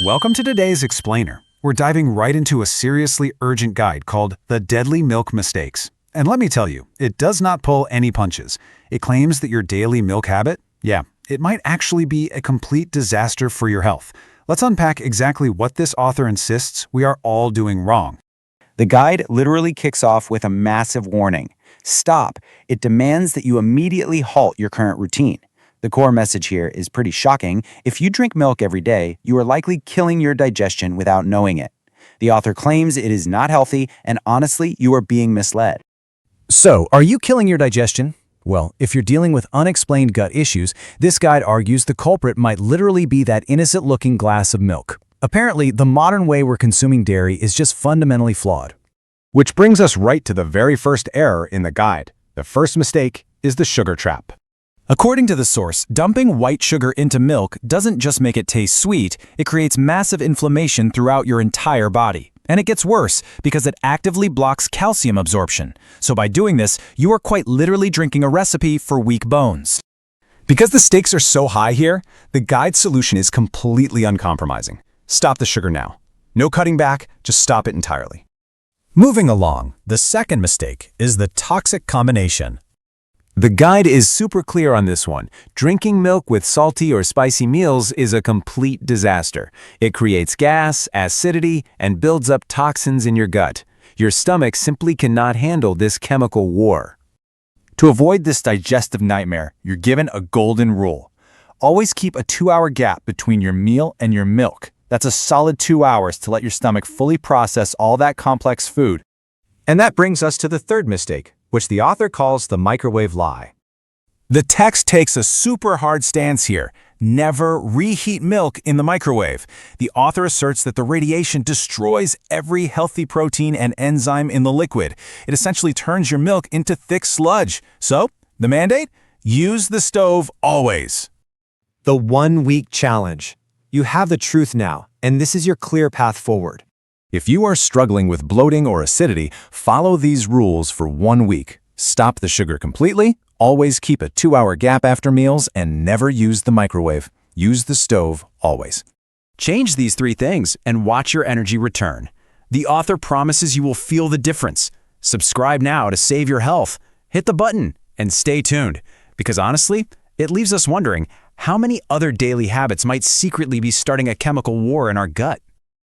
Welcome to today's Explainer. We're diving right into a seriously urgent guide called The Deadly Milk Mistakes. And let me tell you, it does not pull any punches. It claims that your daily milk habit, it might actually be a complete disaster for your health. Let's unpack exactly what this author insists we are all doing wrong. The guide literally kicks off with a massive warning. Stop. It demands that you immediately halt your current routine. The core message here is pretty shocking. If you drink milk every day, you are likely killing your digestion without knowing it. The author claims it is not healthy, and honestly, you are being misled. So, are you killing your digestion? Well, if you're dealing with unexplained gut issues, this guide argues the culprit might literally be that innocent-looking glass of milk. Apparently, the modern way we're consuming dairy is just fundamentally flawed. Which brings us right to the very first error in the guide. The first mistake is the sugar trap. According to the source, dumping white sugar into milk doesn't just make it taste sweet, it creates massive inflammation throughout your entire body. And it gets worse because it actively blocks calcium absorption. So by doing this, you are quite literally drinking a recipe for weak bones. Because the stakes are so high here, the guide's solution is completely uncompromising. Stop the sugar now. No cutting back, just stop it entirely. Moving along, the second mistake is the toxic combination. The guide is super clear on this one. Drinking milk with salty or spicy meals is a complete disaster. It creates gas, acidity, and builds up toxins in your gut. Your stomach simply cannot handle this chemical war. To avoid this digestive nightmare, you're given a golden rule. Always keep a 2-hour gap between your meal and your milk. That's a solid 2 hours to let your stomach fully process all that complex food. And that brings us to the third mistake, which the author calls the microwave lie. The text takes a super hard stance here. Never reheat milk in the microwave. The author asserts that the radiation destroys every healthy protein and enzyme in the liquid. It essentially turns your milk into thick sludge. So, the mandate? Use the stove always. The 1-week challenge. You have the truth now, and this is your clear path forward. If you are struggling with bloating or acidity, follow these rules for 1 week. Stop the sugar completely, always keep a 2-hour gap after meals, and never use the microwave. Use the stove always. Change these 3 things and watch your energy return. The author promises you will feel the difference. Subscribe now to save your health. Hit the button and stay tuned. Because honestly, it leaves us wondering how many other daily habits might secretly be starting a chemical war in our gut.